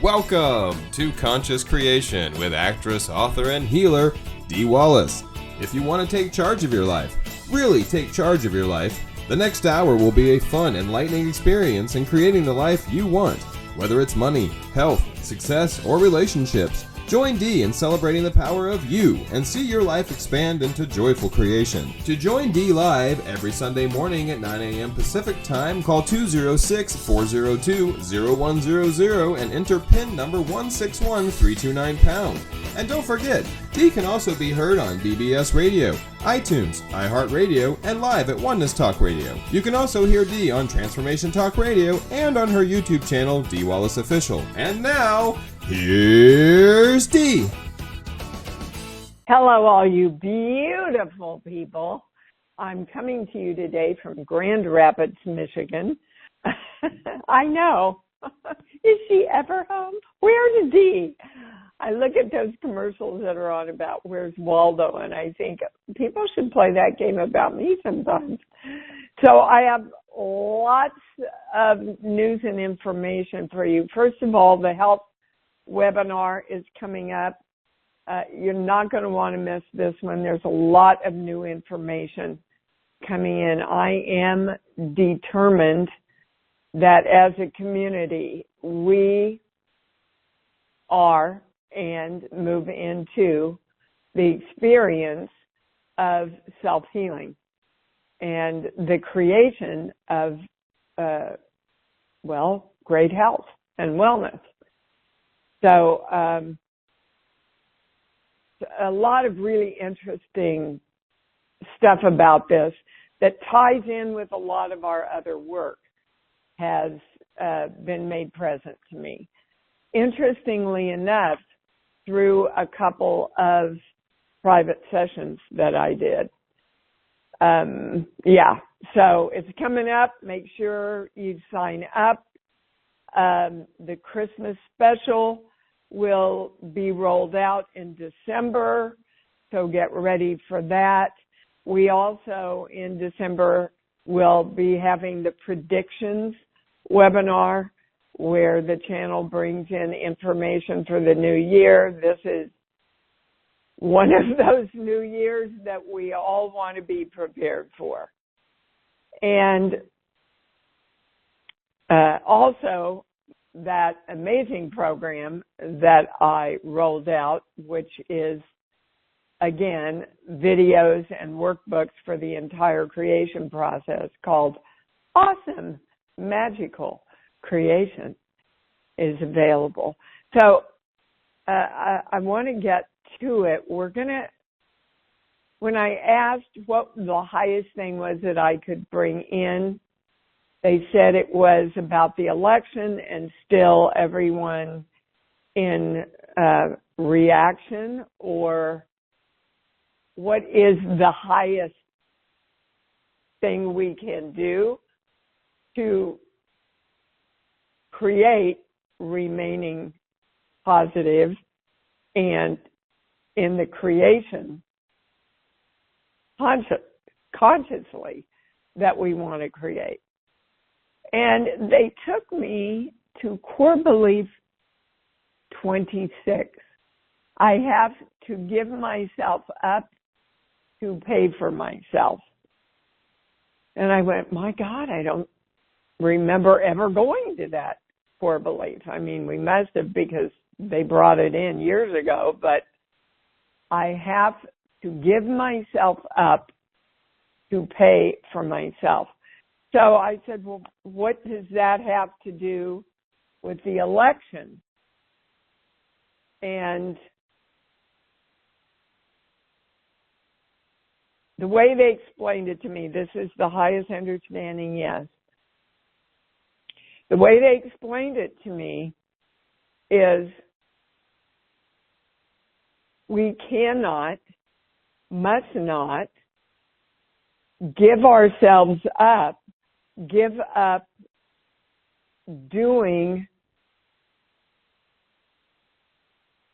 Welcome to Conscious Creation with actress, author, and healer, Dee Wallace. If you want to take charge of your life, really take charge of your life, the next hour will be a fun, enlightening experience in creating the life you want. Whether it's money, health, success, or relationships, join Dee in celebrating the power of you and see your life expand into joyful creation. To join Dee live every Sunday morning at 9 a.m. Pacific Time, call 206-402-0100 and enter PIN number 161329#. And don't forget, Dee can also be heard on BBS Radio, iTunes, iHeartRadio, and live at Oneness Talk Radio. You can also hear Dee on Transformation Talk Radio and on her YouTube channel, Dee Wallace Official. And now, here's Dee. Hello, all you beautiful people. I'm coming to you today from Grand Rapids, Michigan. I know. Is she ever home? Where's Dee? I look at those commercials that are on about where's Waldo, and I think people should play that game about me sometimes. So I have lots of news and information for you. First of all, the health webinar is coming up. You're not going to want to miss this one. There's a lot of new information coming in. I am determined that as a community, we are and move into the experience of self-healing and the creation of, great health and wellness. So a lot of really interesting stuff about this that ties in with a lot of our other work has been made present to me. Interestingly enough, through a couple of private sessions that I did. So it's coming up. Make sure you sign up. The Christmas special will be rolled out in December, so get ready for that. We also, in December, will be having the predictions webinar, where the channel brings in information for the new year. This is one of those new years that we all want to be prepared for. And also, that amazing program that I rolled out, which is, again, videos and workbooks for the entire creation process, called Awesome Magical Creation, is available. So I want to get to it. When I asked what the highest thing was that I could bring in, they said it was about the election and still everyone in reaction, or what is the highest thing we can do to create remaining positive and in the creation consciously that we want to create. And they took me to core belief 26. I have to give myself up to pay for myself. And I went, my God, I don't remember ever going to that core belief. I mean, we must have, because they brought it in years ago, but I have to give myself up to pay for myself. So I said, well, what does that have to do with the election? And the way they explained it to me, this is the highest understanding, yes. The way they explained it to me is we cannot, must not give ourselves up, give up doing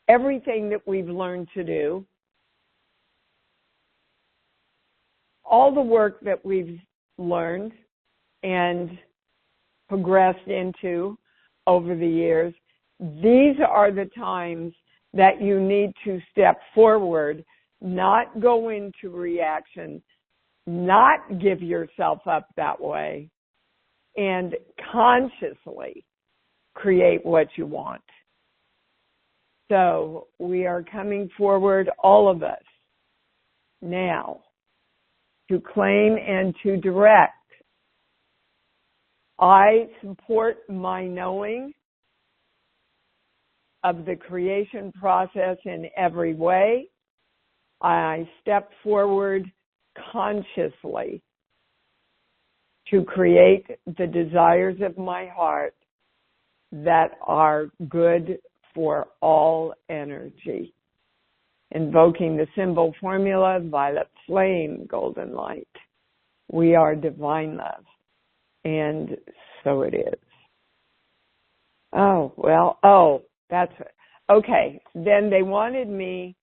everything that we've learned to do, all the work that we've learned and progressed into over the years, these are the times that you need to step forward, not go into reaction, not give yourself up that way, and consciously create what you want. So we are coming forward, all of us, now, to claim and to direct. I support my knowing of the creation process in every way. I step forward consciously to create the desires of my heart that are good for all energy. Invoking the symbol formula, violet flame, golden light. We are divine love. And so it is. That's it. Okay. Then they wanted me,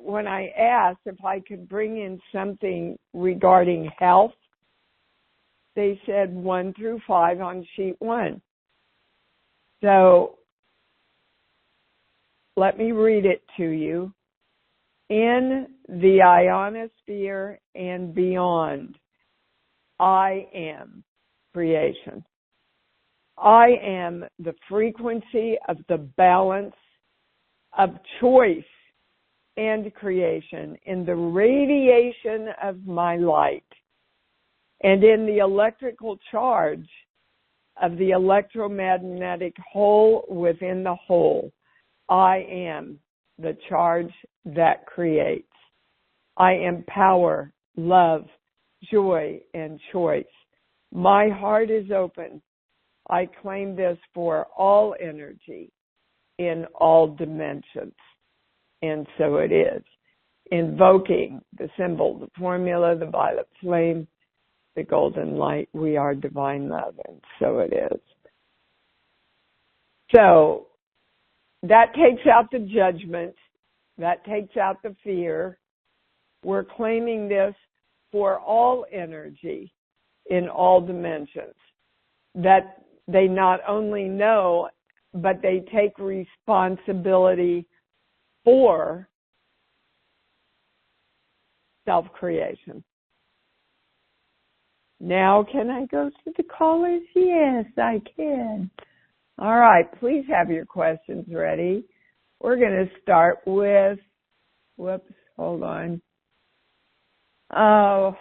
when I asked if I could bring in something regarding health, they said 1 through 5 on sheet 1. So let me read it to you. In the ionosphere and beyond, I am creation. I am the frequency of the balance of choice and creation in the radiation of my light and in the electrical charge of the electromagnetic whole within the whole. I am the charge that creates. I am power, love, joy, and choice. My heart is open. I claim this for all energy in all dimensions. And so it is. Invoking the symbol, the formula, the violet flame, the golden light, we are divine love, and so it is. So that takes out the judgment. That takes out the fear. We're claiming this for all energy in all dimensions. That they not only know, but they take responsibility for self-creation. Now, can I go to the callers? Yes, I can. All right, please have your questions ready. We're going to start with, hold on. Oh,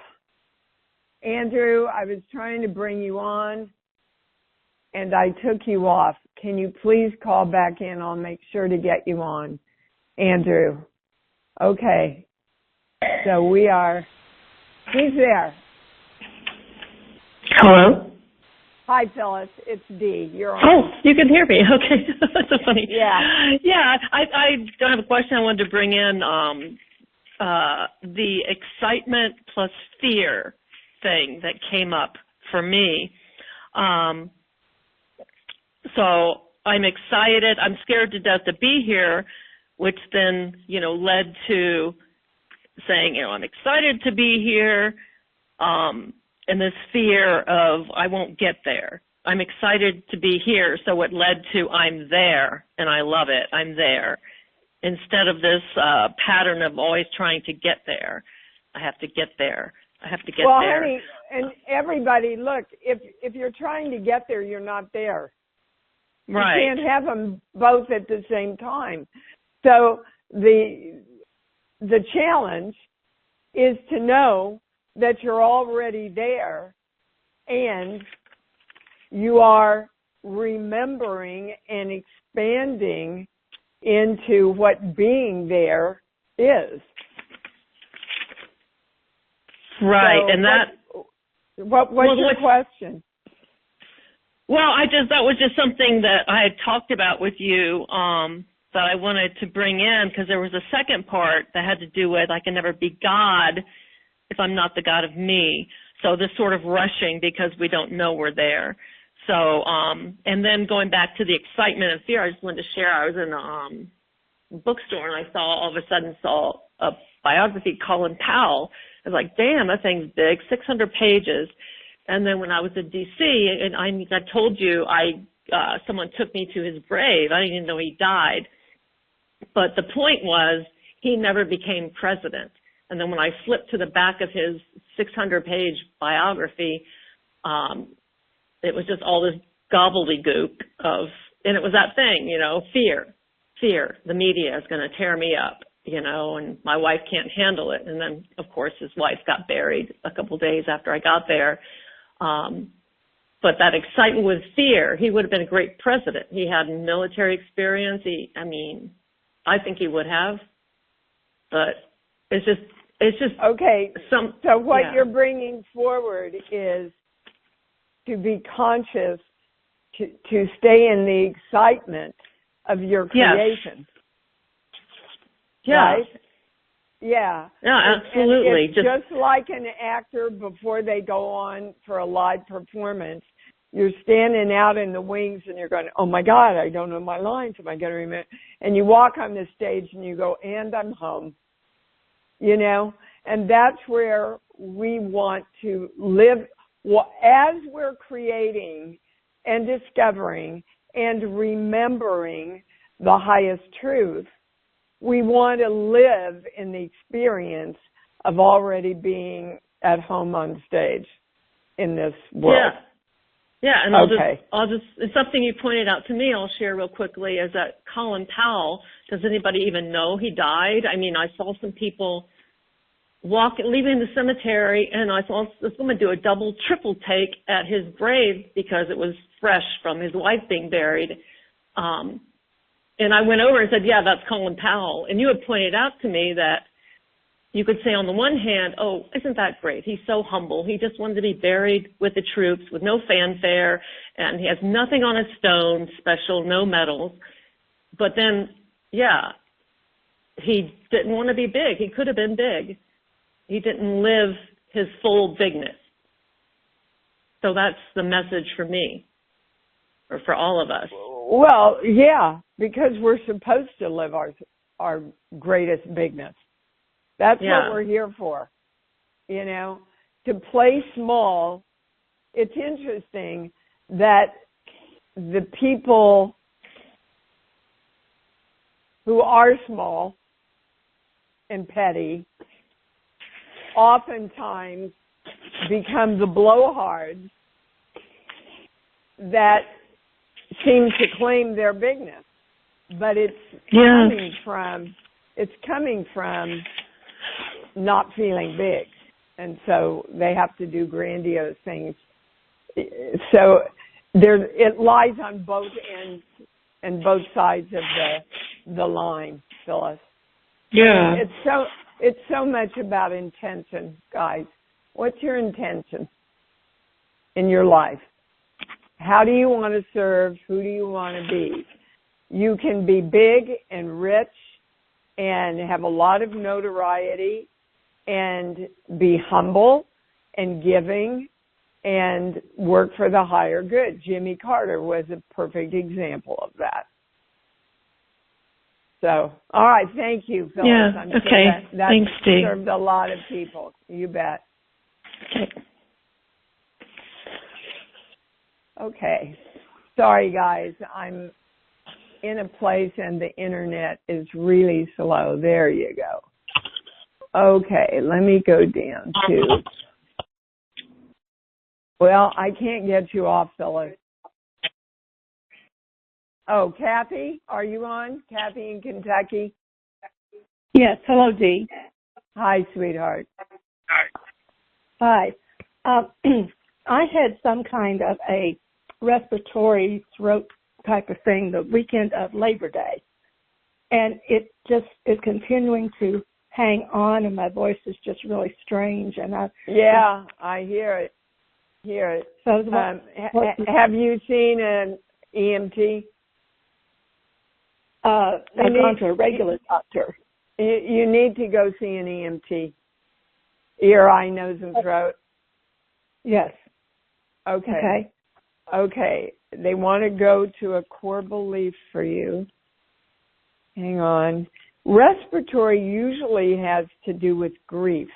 Andrew, I was trying to bring you on, and I took you off. Can you please call back in? I'll make sure to get you on. Andrew. Okay. So who's there? Hello? Hi, Phyllis. It's Dee. You're on. Oh, you can hear me. Okay. That's so funny. Yeah. Yeah, I don't have a question. I wanted to bring in the excitement plus fear thing that came up for me. So I'm excited. I'm scared to death to be here, which then, led to saying, I'm excited to be here, and this fear of I won't get there. I'm excited to be here, so it led to I'm there, and I love it. I'm there. Instead of this pattern of always trying to get there. I have to get there. I have to get there. Well, honey, and everybody, look, if you're trying to get there, you're not there. Right. You can't have them both at the same time. So the challenge is to know that you're already there and you are remembering and expanding into what being there is. Right, so and what's your question? Well, that was just something that I had talked about with you that I wanted to bring in, because there was a second part that had to do with I can never be God if I'm not the God of me. So this sort of rushing because we don't know we're there. So, and then going back to the excitement and fear, I just wanted to share, I was in a bookstore and I all of a sudden saw a biography, Colin Powell. I was like, damn, that thing's big, 600 pages. And then when I was in D.C., and I told you I someone took me to his grave. I didn't even know he died. But the point was, he never became president. And then when I flipped to the back of his 600-page biography, it was just all this gobbledygook and it was that thing, fear. The media is going to tear me up, and my wife can't handle it. And then, of course, his wife got buried a couple of days after I got there. But that excitement with fear, he would have been a great president. He had military experience. I think he would have. But it's just okay. So what you're bringing forward is to be conscious, to stay in the excitement of your creation. Yeah. Right? Yeah. Yeah, absolutely. And it's just like an actor before they go on for a live performance. You're standing out in the wings and you're going, oh my God, I don't know my lines. Am I going to remember? And you walk on the stage and you go, and I'm home. And that's where we want to live. As we're creating and discovering and remembering the highest truth, we want to live in the experience of already being at home on stage in this world. Yeah, and I'll just it's something you pointed out to me, I'll share real quickly, is that Colin Powell, does anybody even know he died? I saw some people leaving the cemetery, and I saw this woman do a double, triple take at his grave because it was fresh from his wife being buried. And I went over and said, yeah, that's Colin Powell. And you had pointed out to me that you could say on the one hand, oh, isn't that great? He's so humble. He just wanted to be buried with the troops with no fanfare, and he has nothing on his stone special, no medals. But then, he didn't want to be big. He could have been big. He didn't live his full bigness. So that's the message for me, or for all of us. Well, yeah, because we're supposed to live our greatest bigness. That's what we're here for, to play small. It's interesting that the people who are small and petty oftentimes become the blowhards that seem to claim their bigness. But it's coming from not feeling big, and so they have to do grandiose things. So it lies on both ends and both sides of the line, Phyllis. Yeah. It's so much about intention, guys. What's your intention in your life? How do you want to serve? Who do you want to be? You can be big and rich and have a lot of notoriety and be humble and giving and work for the higher good. Jimmy Carter was a perfect example of that. So, all right, thank you, Phyllis. Yeah, I'm okay. Sure that thanks, Dee. served a lot of people. You bet. Okay. Sorry, guys. I'm in a place and the internet is really slow. There you go. Okay, let me go down to... Well, I can't get you off, Phyllis. Oh, Kathy, are you on? Kathy in Kentucky? Yes. Hello, Dee. Hi, sweetheart. Hi. I had some kind of a respiratory throat type of thing the weekend of Labor Day. And it just is continuing to hang on, and my voice is just really strange. And I hear it. So have you seen an EMT? I've gone to a regular doctor. You need to go see an EMT. Ear, eye, nose, and throat. Yes. Okay. They want to go to a core belief for you. Hang on. Respiratory usually has to do with grief.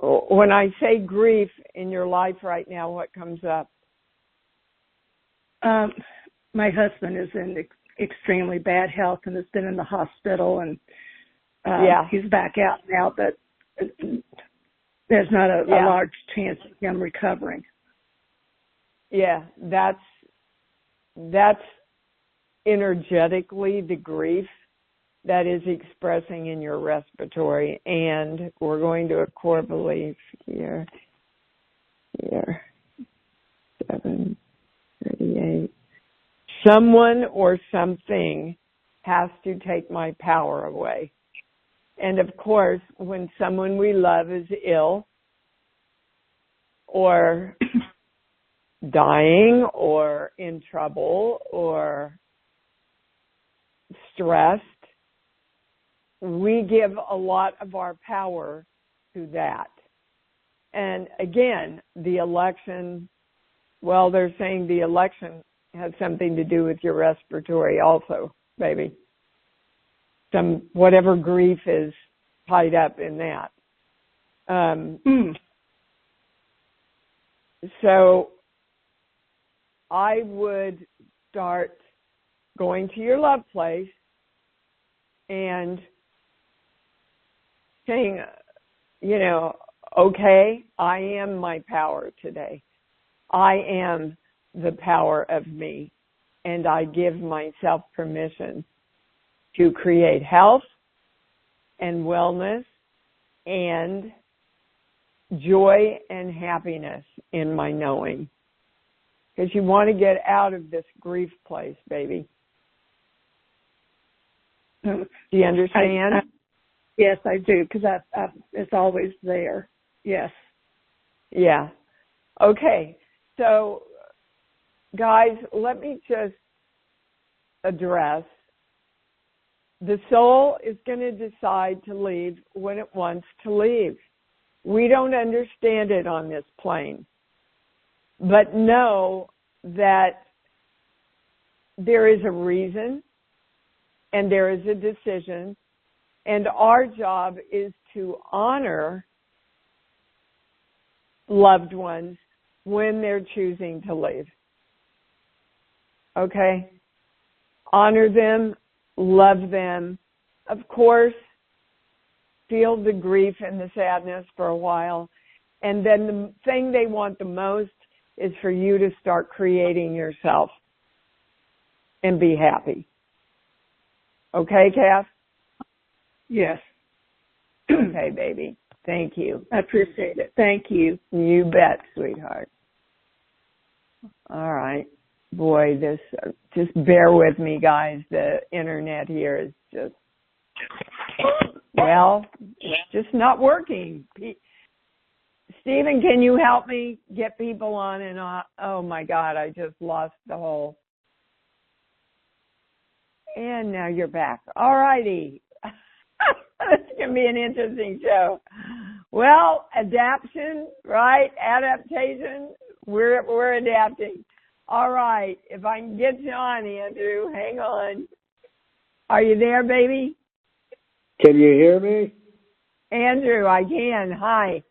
When I say grief in your life right now, what comes up? My husband is in extremely bad health and has been in the hospital, and he's back out now, but there's not a large chance of him recovering. Yeah, that's energetically the grief that is expressing in your respiratory, and we're going to a core belief here, 7:38. Someone or something has to take my power away. And of course, when someone we love is ill or dying or in trouble or stressed, we give a lot of our power to that. And again, the election, well, they're saying the election has something to do with your respiratory also, baby. Whatever grief is tied up in that. So I would start going to your love place and saying, okay, I am my power today. I am the power of me, and I give myself permission to create health and wellness and joy and happiness in my knowing. Because you want to get out of this grief place, baby. Do you understand? Yes, I do, because it's always there. Yes. Yeah. Okay. So, guys, let me just address. The soul is going to decide to leave when it wants to leave. We don't understand it on this plane. But know that there is a reason and there is a decision, and our job is to honor loved ones when they're choosing to leave. Okay? Honor them, love them. Of course, feel the grief and the sadness for a while. And then the thing they want the most is for you to start creating yourself and be happy. Okay, Kath? Yes. Okay, baby. Thank you. I appreciate it. Thank you. You bet, sweetheart. All right. Boy, just bear with me, guys. The internet here is just, it's just not working. Stephen, can you help me get people on and off? Oh, my God, I just lost the whole. And now you're back. All righty. It's going to be an interesting show. Well, adaptation, right? Adaptation. We're adapting. All right. If I can get you on, Andrew, hang on. Are you there, baby? Can you hear me? Andrew, I can. Hi.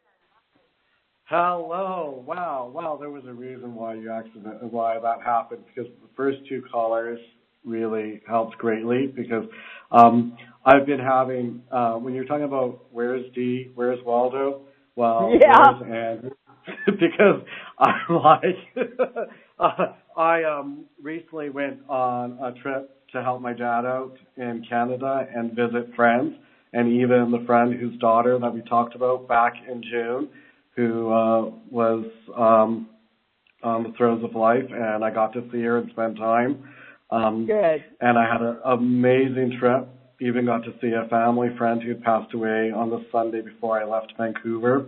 Hello. Wow. There was a reason why that happened, because the first two callers really helped greatly, because I've been having, when you're talking about where's Dee, where's Waldo, well, yeah. Where's Andrew? Because I'm like, I recently went on a trip to help my dad out in Canada and visit friends, and even the friend whose daughter that we talked about back in June, who was on the throes of life, and I got to see her and spend time. Good. And I had an amazing trip. Even got to see a family friend who had passed away on the Sunday before I left Vancouver,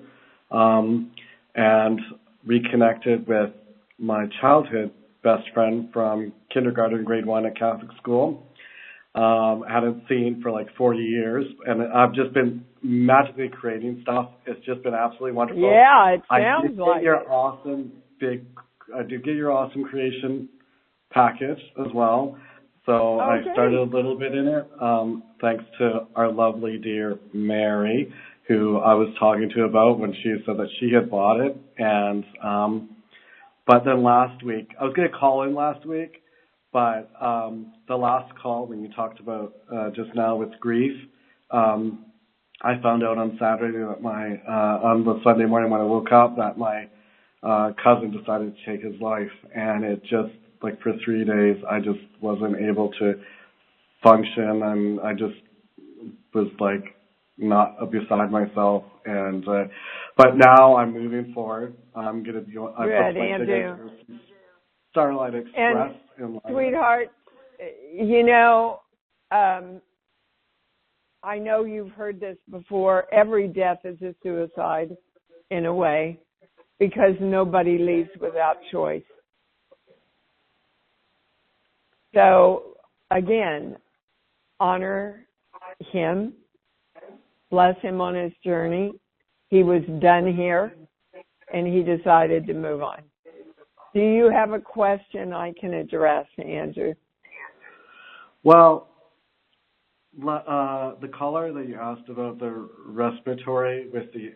and reconnected with my childhood best friend from kindergarten, grade 1 at Catholic school. Hadn't seen for like 40 years, and I've just been magically creating stuff. It's just been absolutely wonderful. Yeah, it sounds like it. I did get your awesome creation package as well. So I started a little bit in it, thanks to our lovely dear Mary, who I was talking to about when she said that she had bought it. And But then last week, I was going to call in last week, but the last call when you talked about just now with grief, I found out on Saturday that on the Sunday morning when I woke up that my cousin decided to take his life, and it just, like, for 3 days, I just wasn't able to function, and I just was, like, not beside myself, and but now I'm moving forward. I'm going to be on Good, Andrew. Starlight Express. And, sweetheart, you know, I know you've heard this before. Every death is a suicide, in a way, because nobody leaves without choice. So, again, honor him, bless him on his journey. He was done here, and he decided to move on. Do you have a question I can address, Andrew? Well, the caller that you asked about the respiratory with the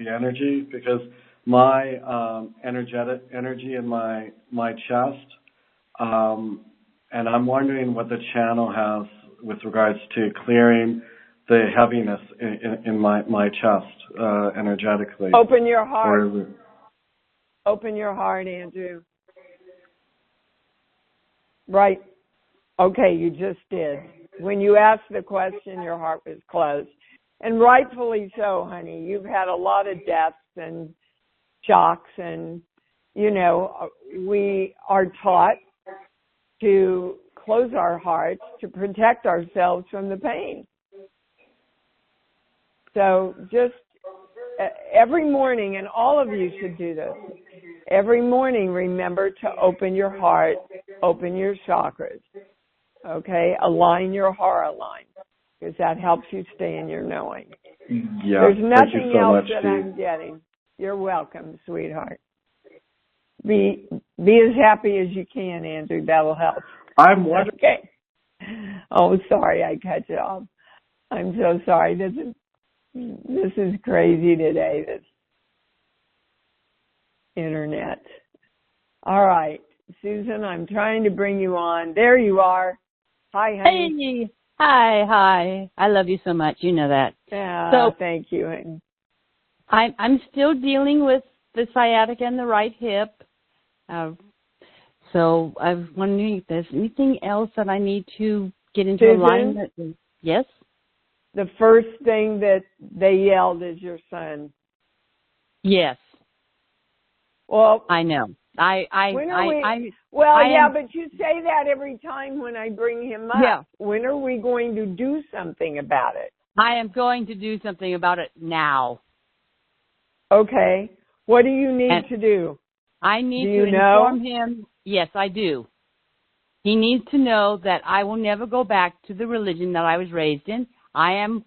energy, because my energy in my chest, and I'm wondering what the channel has with regards to clearing the heaviness in my chest energetically. Open your heart. Open your heart, Andrew. Right. Okay, you just did. When you asked the question, your heart was closed. And rightfully so, honey. You've had a lot of deaths and shocks, and, you know, we are taught to close our hearts to protect ourselves from the pain. So just every morning, and all of you should do this, every morning remember to open your heart, open your chakras, okay? Align your heart line, because that helps you stay in your knowing. Yeah, there's nothing so else much, that Steve. I'm getting. You're welcome, sweetheart. Be as happy as you can, Andrew. That'll help. I'm wondering. Okay. Oh, sorry, I cut you off. I'm so sorry. This is crazy today, this internet. All right, Susan, I'm trying to bring you on. There you are. Hi, honey. Hey, hi. I love you so much. You know that. So thank you. honey. I'm still dealing with the sciatica and the right hip. So I was wondering if there's anything else that I need to get into Susan? alignment. Yes? The first thing that they yelled is your son. Yes. Well, I know. but you say that every time when I bring him up. Yeah. When are we going to do something about it? I am going to do something about it now. Okay. What do you need to do? I need to inform him. Yes, I do. He needs to know that I will never go back to the religion that I was raised in. I am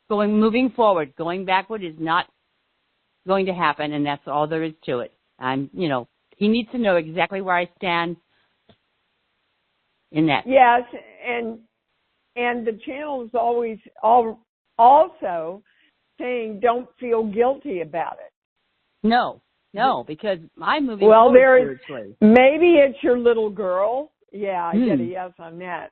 moving forward. Going backward is not going to happen, and that's all there is to it. He needs to know exactly where I stand in that. Yes, and the channel is always also saying don't feel guilty about it. No, because I'm moving forward spiritually. Maybe it's your little girl. Yeah, I get a yes on that.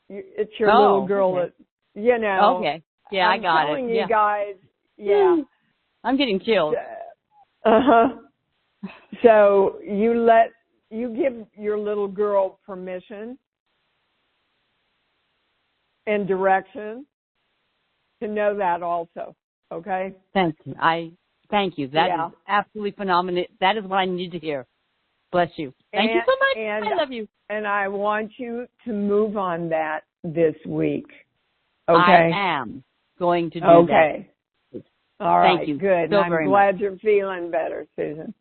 It's your little girl okay. that, Okay. Yeah, I got it. I'm telling you guys, yeah. I'm getting chills. So you give your little girl permission and direction to know that also, okay? Thank you. Thank you. That is absolutely phenomenal. That is what I need to hear. Bless you. Thank you so much. I love you. And I want you to move on that this week. Okay? I am going to do that. Okay. All right. Thank you. Good. So I'm glad you're feeling better, Susan.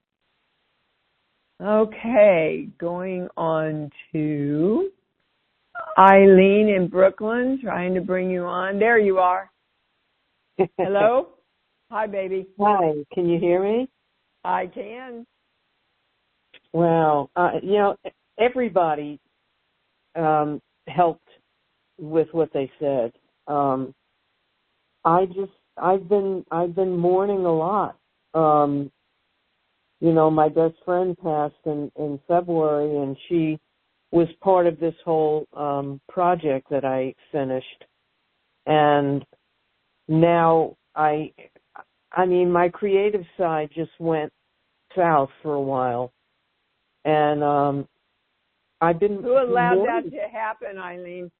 Okay. Going on to Eileen in Brooklyn, trying to bring you on. There you are. Hello? Hi, baby. Hi. Can you hear me? I can. Well, everybody helped with what they said. I've been mourning a lot. my best friend passed in February, and she was part of this whole project that I finished. And now my creative side just went south for a while. And I've been... Who allowed that to happen, Eileen?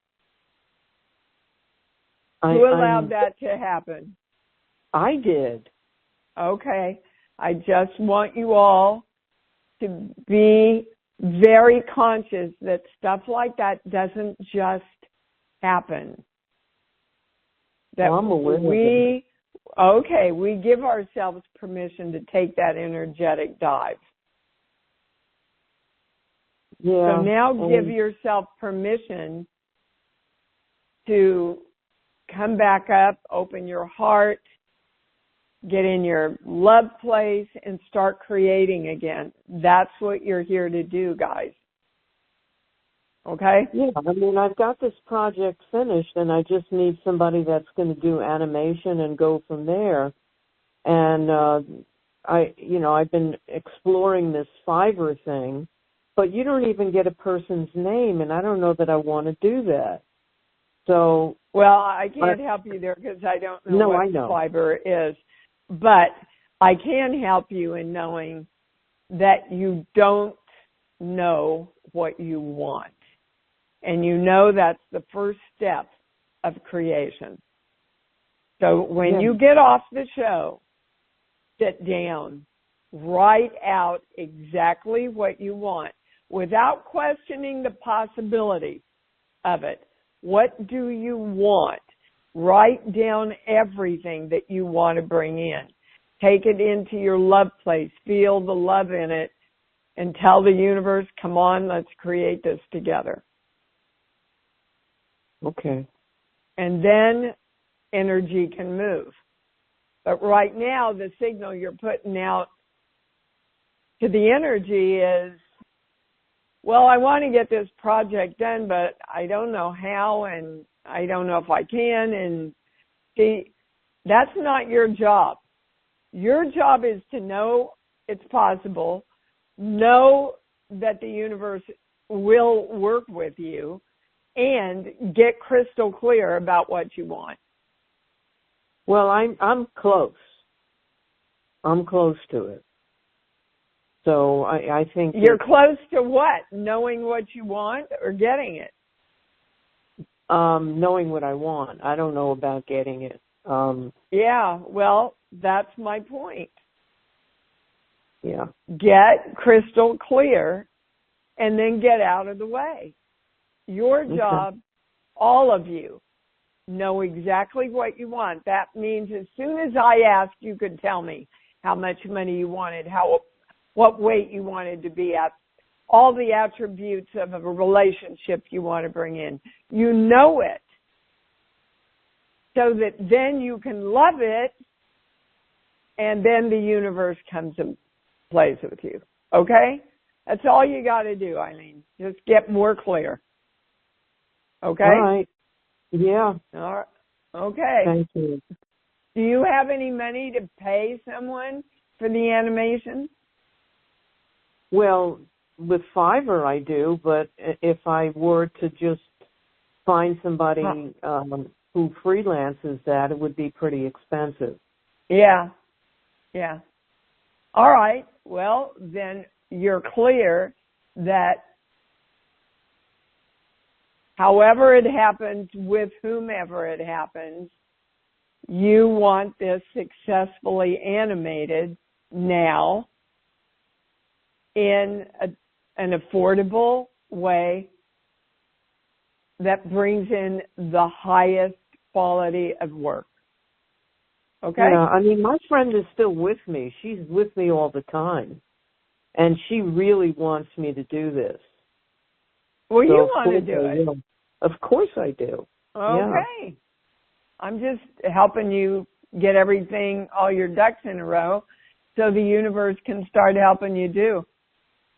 Who allowed that to happen? I did. Okay. I just want you all to be very conscious that stuff like that doesn't just happen. That I'm aware of it. We give ourselves permission to take that energetic dive. Yeah. So now give yourself permission to come back up, open your heart, get in your love place, and start creating again. That's what you're here to do, guys. Okay? Yeah, I've got this project finished, and I just need somebody that's going to do animation and go from there. And I've been exploring this Fiverr thing, but you don't even get a person's name, and I don't know that I want to do that. So, well, I can't help you there because I don't know what I know. Fiverr is, but I can help you in knowing that you don't know what you want. And that's the first step of creation. So when you get off the show, sit down, write out exactly what you want without questioning the possibility of it. What do you want? Write down everything that you want to bring in. Take it into your love place. Feel the love in it and tell the universe, come on, let's create this together. Okay. And then energy can move. But right now, the signal you're putting out to the energy is, well, I want to get this project done, but I don't know how, and I don't know if I can. And see, that's not your job. Your job is to know it's possible, know that the universe will work with you, and get crystal clear about what you want. Well, I'm close. I'm close to it. So I think you're close to what? Knowing what you want or getting it? Knowing what I want. I don't know about getting it. Yeah, well, that's my point. Yeah. Get crystal clear and then get out of the way. Your job, all of you, know exactly what you want. That means as soon as I asked, you could tell me how much money you wanted, what weight you wanted to be at, all the attributes of a relationship you want to bring in. You know it. So that then you can love it, and then the universe comes and plays with you. Okay? That's all you got to do, Eileen. Just get more clear. Okay? All right. Yeah. All right. Okay. Thank you. Do you have any money to pay someone for the animation? Well, with Fiverr I do, but if I were to just find somebody who freelances that, it would be pretty expensive. Yeah. Yeah. All right. Well, then you're clear that however it happens, with whomever it happens, you want this successfully animated now in an affordable way that brings in the highest quality of work. Okay? Yeah, my friend is still with me. She's with me all the time. And she really wants me to do this. Well, so you want to do it. Of course I do. Okay. Yeah. I'm just helping you get everything, all your ducks in a row, so the universe can start helping you do.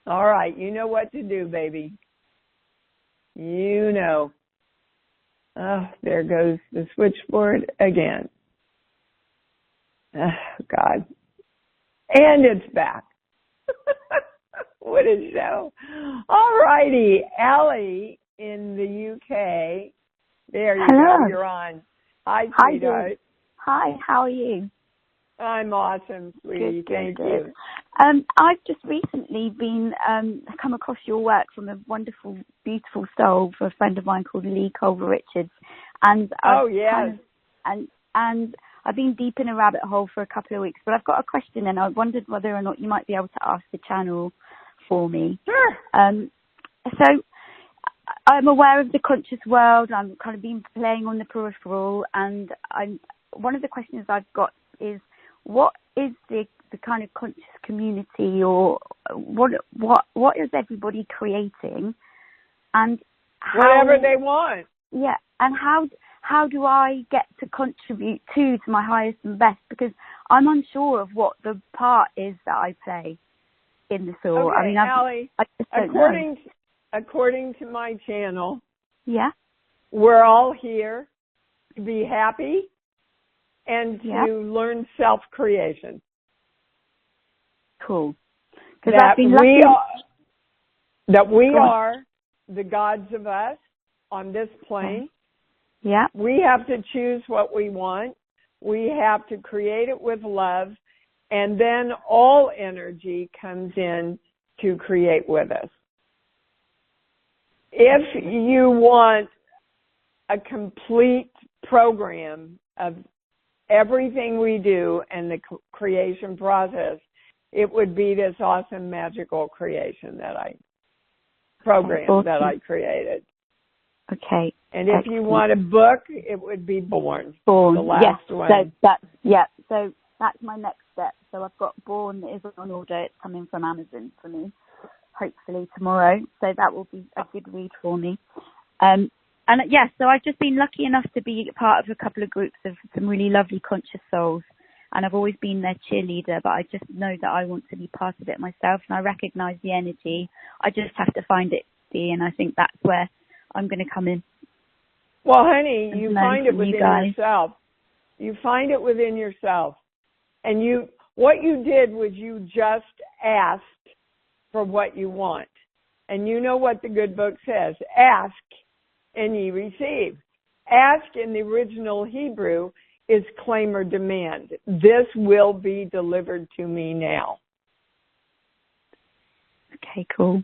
All right. You know what to do, baby. You know. Oh, there goes the switchboard again. Oh, God. And it's back. What a show. All righty. Allie in the UK. There you Hello. go. You're on. Hi, Hi, sweetheart. Hi, how are you? I'm awesome, sweetie. Thank you. I've just recently been come across your work from a wonderful, beautiful soul for a friend of mine called Lee Culver Richards, and and I've been deep in a rabbit hole for a couple of weeks. But I've got a question, and I wondered whether or not you might be able to ask the channel for me. Sure. So I'm aware of the conscious world. I'm kind of been playing on the peripheral, and one of the questions I've got is, what is the kind of conscious community, or what is everybody creating, and whatever they want. Yeah, and how do I get to contribute to my highest and best? Because I'm unsure of what the part is that I play in this all. Okay, I mean, Allie, I just don't know. According to my channel, Yeah, we're all here to be happy and to learn self-creation. Cool. Because I've been lucky. That we are the gods of us on this plane. Yeah. We have to choose what we want. We have to create it with love. And then all energy comes in to create with us. If you want a complete program of everything we do and the creation process, it would be this awesome magical creation that I created. Okay. And if you want a book, it would be Born. Born. The last one. So that's my next step. So I've got Born that is on order. It's coming from Amazon for me, hopefully tomorrow. So that will be a good read for me. So I've just been lucky enough to be part of a couple of groups of some really lovely conscious souls. And I've always been their cheerleader, but I just know that I want to be part of it myself, and I recognize the energy. I just have to find it, and I think that's where I'm going to come in. Well, honey, you find it within yourself. You find it within yourself. And what you did was you just asked for what you want. And you know what the good book says. Ask and ye receive. Ask in the original Hebrew is claim or demand. This will be delivered to me now. Okay, cool.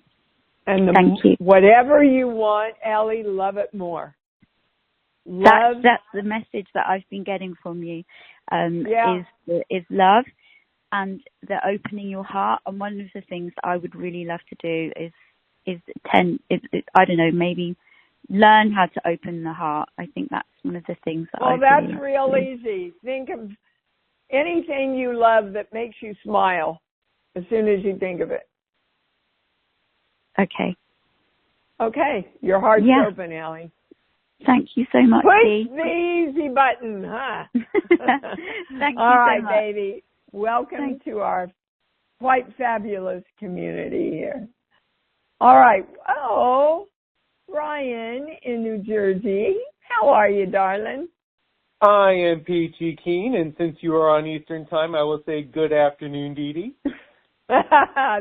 And thank you. Whatever you want, Allie, love it more. That's the message that I've been getting from you. Is love and the opening your heart. And one of the things I would really love to do is I don't know, maybe learn how to open the heart. I think that's one of the things that that's real easy. Think of anything you love that makes you smile as soon as you think of it. Okay. Okay. Your heart's open, Allie. Thank you so much, Push the easy button, huh? Thank you All right, so much. baby. Welcome to our quite fabulous community here. All right. Oh, Brian in New Jersey. How are you, darling? I am Peachy Keen, and since you are on Eastern Time, I will say good afternoon, Dee Dee.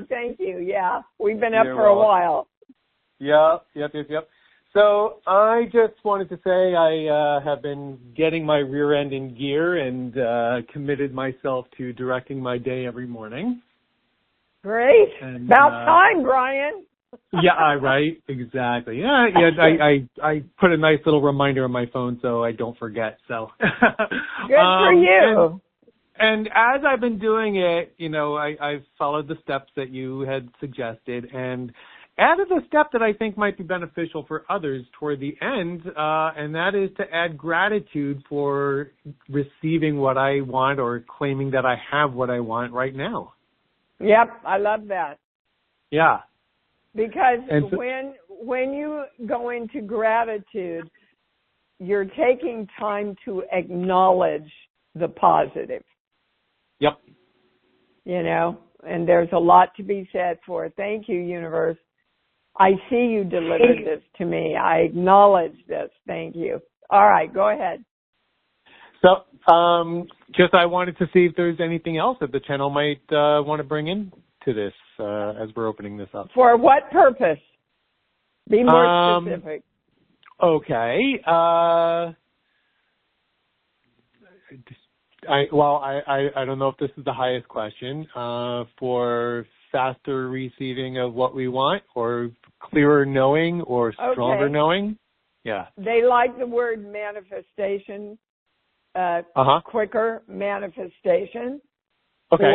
Thank you. Yeah, we've been up for a while. Yep. So I just wanted to say I have been getting my rear end in gear and committed myself to directing my day every morning. Great. And, about time, Brian. Right. Exactly. I put a nice little reminder on my phone so I don't forget. So good for you. And as I've been doing it, I've followed the steps that you had suggested and added a step that I think might be beneficial for others toward the end, and that is to add gratitude for receiving what I want or claiming that I have what I want right now. Yep, I love that. Yeah. Because when you go into gratitude, you're taking time to acknowledge the positive. Yep. And there's a lot to be said for it. Thank you, universe. I see you delivered this to me. I acknowledge this. Thank you. All right, go ahead. So, just I wanted to see if there's anything else that the channel might want to bring in to this as we're opening this up. For what purpose? Be more specific. Okay. I don't know if this is the highest question. For faster receiving of what we want, or clearer knowing, or stronger knowing. Yeah. They like the word manifestation. Quicker manifestation. Okay.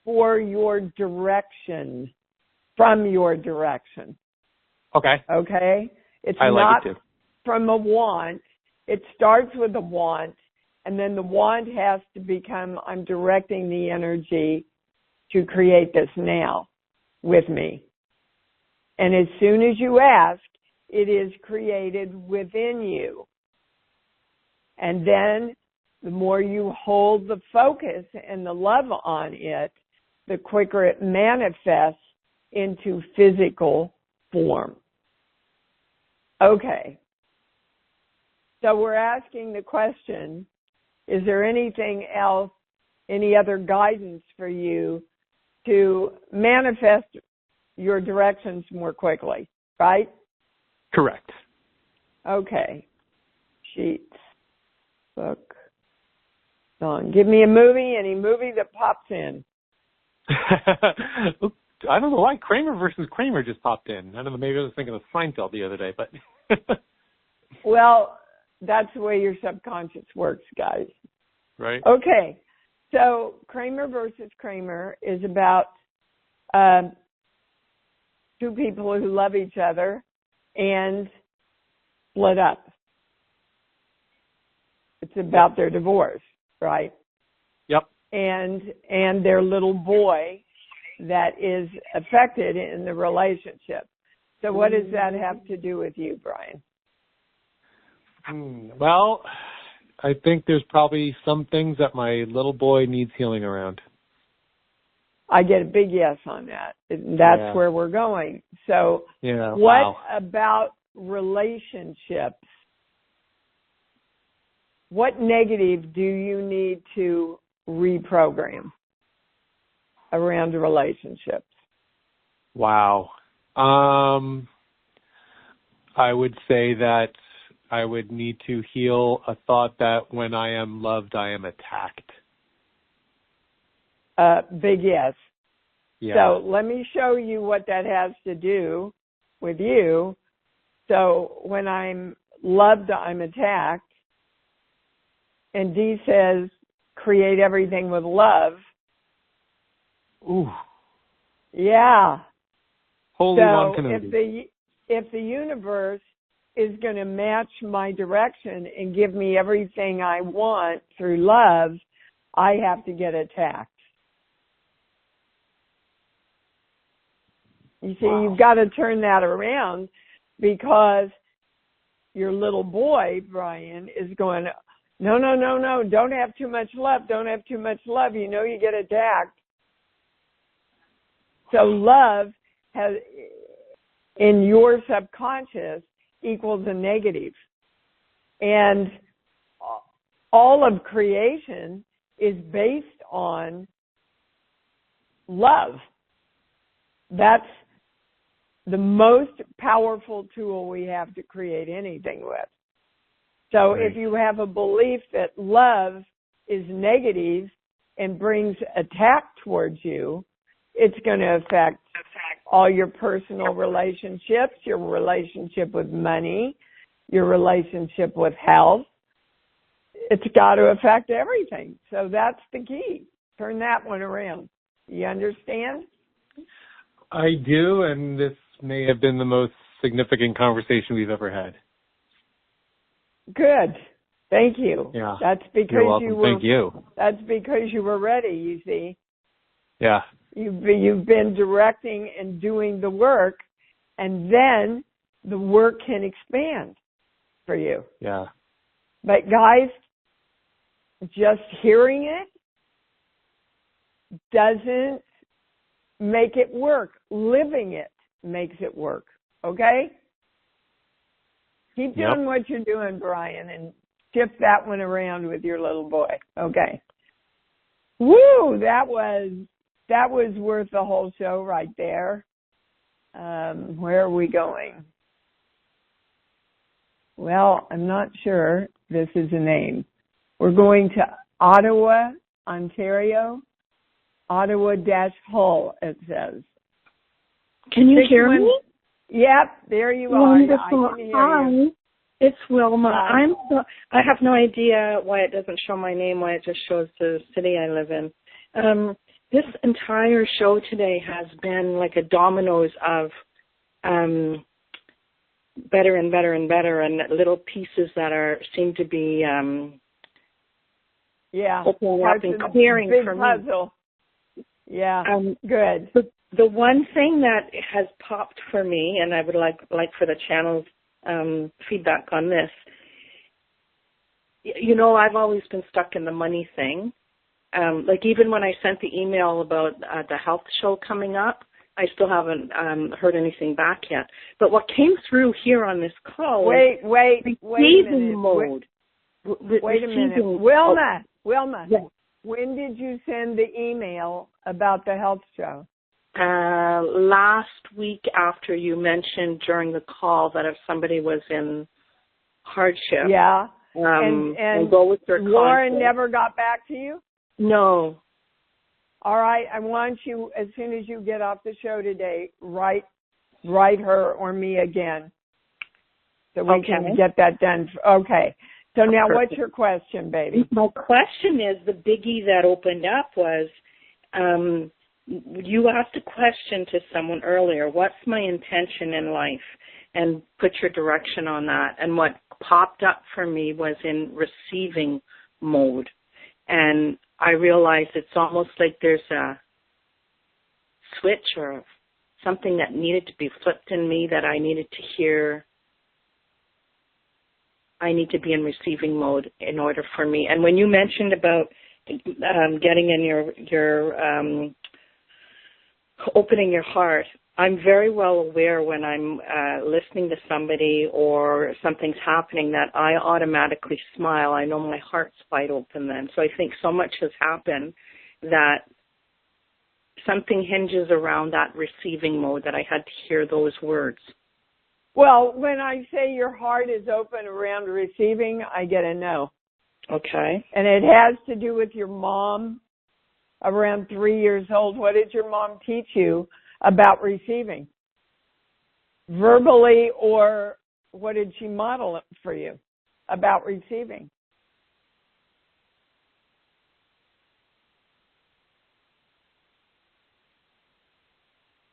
For your direction, from your direction. Okay. Okay? It's I not like it too. from a want. It starts with a want, and then the want has to become, I'm directing the energy to create this now with me. And as soon as you ask, it is created within you. And then the more you hold the focus and the love on it, the quicker it manifests into physical form. Okay. So we're asking the question, is there anything else, any other guidance for you to manifest your directions more quickly, right? Correct. Okay. Sheets, book, song. Give me a movie, any movie that pops in. I don't know why Kramer versus Kramer just popped in. I don't know, maybe I was thinking of Seinfeld the other day, but... Well, that's the way your subconscious works, guys. Right. Okay. So Kramer versus Kramer is about two people who love each other and split up. It's about their divorce, right? Yep. And their little boy that is affected in the relationship. So what does that have to do with you, Brian? Well, I think there's probably some things that my little boy needs healing around. I get a big yes on that. That's where we're going. So what about relationships? What negative do you need to reprogram around relationships? Wow. I would say that I would need to heal a thought that when I am loved, I am attacked. Big yes. Yeah. So let me show you what that has to do with you. So when I'm loved, I'm attacked. And Dee says, create everything with love. Ooh. Yeah. Holy one Kenobi. If the universe is going to match my direction and give me everything I want through love, I have to get attacked. You see, you've got to turn that around, because your little boy, Brian, is going, no, don't have too much love, don't have too much love. You know you get attacked. So love has, in your subconscious, equals a negative. And all of creation is based on love. That's the most powerful tool we have to create anything with. So if you have a belief that love is negative and brings attack towards you, it's going to affect all your personal relationships, your relationship with money, your relationship with health. It's got to affect everything. So that's the key. Turn that one around. You understand? I do, and this may have been the most significant conversation we've ever had. Good. Thank you. Yeah. That's because You're welcome. Thank you. That's because you were ready, you see. Yeah. You've been directing and doing the work, and then the work can expand for you. Yeah. But guys, just hearing it doesn't make it work. Living it makes it work. Okay? Keep doing what you're doing, Brian, and shift that one around with your little boy. Okay. Woo! That was worth the whole show right there. Where are we going? Well, I'm not sure this is a name. We're going to Ottawa, Ontario. Ottawa-Hull, it says. Can you hear me? Yep, there you Wonderful. are. I can hear you. It's Wilma. I have no idea why it doesn't show my name, why it just shows the city I live in. This entire show today has been like a dominoes of better and better and better, and little pieces that seem to be opening up and clearing big for puzzle. Me. Yeah, good. The one thing that has popped for me, and I would like for the channel's feedback on this. You know, I've always been stuck in the money thing. Like even when I sent the email about the health show coming up, I still haven't heard anything back yet. But what came through here on this call wait a minute. Mode. Wait a minute. Wilma, yes. When did you send the email about the health show? Last week after you mentioned during the call that if somebody was in hardship, and go with their Lauren contact. Never got back to you? No. All right, I want you, as soon as you get off the show today, write her or me again so we can get that done. Okay. So now what's your question, baby? My question is, the biggie that opened up was, you asked a question to someone earlier, what's my intention in life? And put your direction on that. And what popped up for me was in receiving mode. And I realized it's almost like there's a switch or something that needed to be flipped in me that I needed to hear. I need to be in receiving mode in order for me. And when you mentioned about getting in your opening your heart, I'm very well aware when I'm listening to somebody or something's happening that I automatically smile. I know my heart's wide open then. So I think so much has happened that something hinges around that receiving mode that I had to hear those words. Well, when I say your heart is open around receiving, I get a no. Okay. And it has to do with your mom around 3 years old. What did your mom teach you about receiving? Verbally, or what did she model for you about receiving?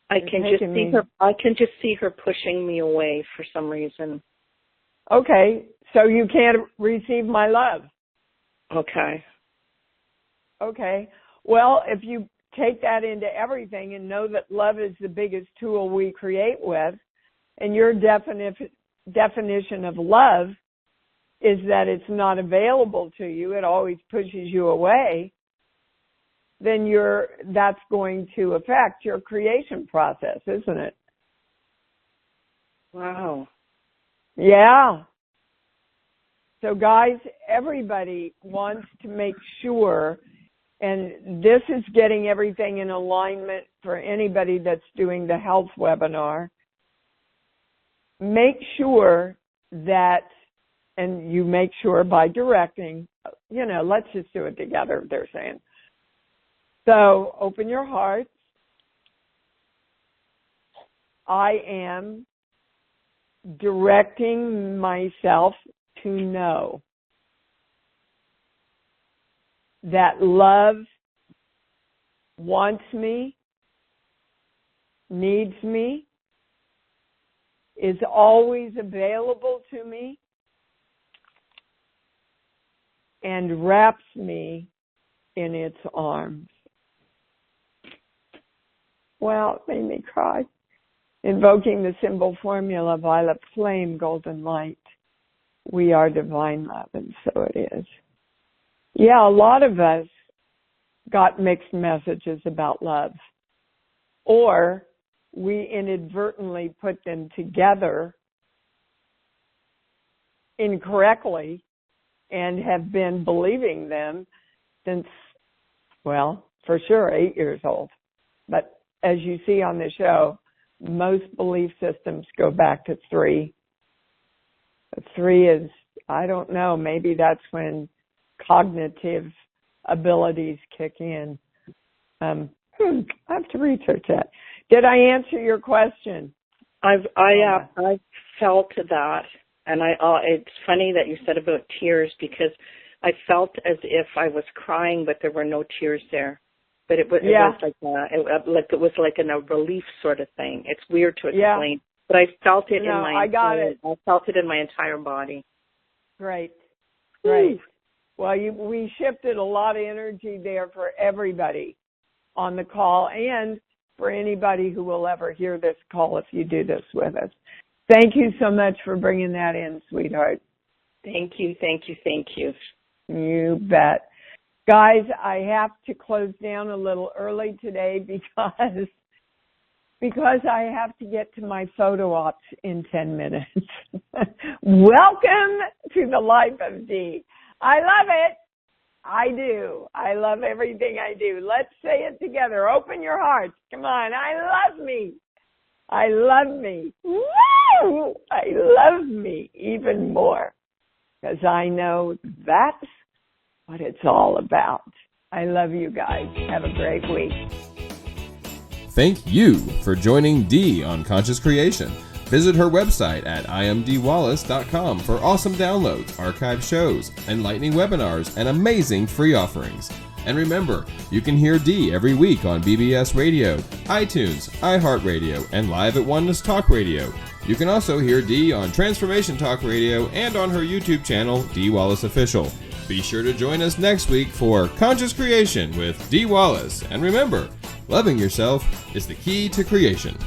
I can just see her pushing me away for some reason. Okay, so you can't receive my love. Okay. Okay. Well, if you take that into everything and know that love is the biggest tool we create with, and your definition of love is that it's not available to you, it always pushes you away, then that's going to affect your creation process, isn't it? Wow. Yeah. So guys, everybody wants to make sure, and this is getting everything in alignment for anybody that's doing the health webinar, make sure that, and you make sure by directing, let's just do it together, they're saying. So open your hearts. I am directing myself to know that love wants me, needs me, is always available to me, and wraps me in its arms. Well, it made me cry. Invoking the symbol formula, violet flame, golden light. We are divine love, and so it is. Yeah, a lot of us got mixed messages about love. Or we inadvertently put them together incorrectly and have been believing them since Well, for sure, 8 years old. But as you see on the show, most belief systems go back to 3. 3 is, I don't know, maybe that's when cognitive abilities kick in. I have to research that. Did I answer your question? I felt that, and it's funny that you said about tears, because I felt as if I was crying, but there were no tears there. But it was like a relief sort of thing. It's weird to explain, but I felt it I felt it in my entire body. Great. Well, we shifted a lot of energy there for everybody on the call, and for anybody who will ever hear this call if you do this with us. Thank you so much for bringing that in, sweetheart. Thank you. You bet. Guys, I have to close down a little early today because I have to get to my photo ops in 10 minutes. Welcome to the life of Dee. I love it. I do. I love everything I do. Let's say it together. Open your hearts. Come on. I love me. I love me. Woo! I love me even more because I know that's what it's all about. I love you guys. Have a great week. Thank you for joining Dee on Conscious Creation. Visit her website at imdwallace.com for awesome downloads, archived shows, enlightening webinars, and amazing free offerings. And remember, you can hear Dee every week on BBS Radio, iTunes, iHeartRadio, and live at Oneness Talk Radio. You can also hear Dee on Transformation Talk Radio and on her YouTube channel, Dee Wallace Official. Be sure to join us next week for Conscious Creation with Dee Wallace. And remember, loving yourself is the key to creation.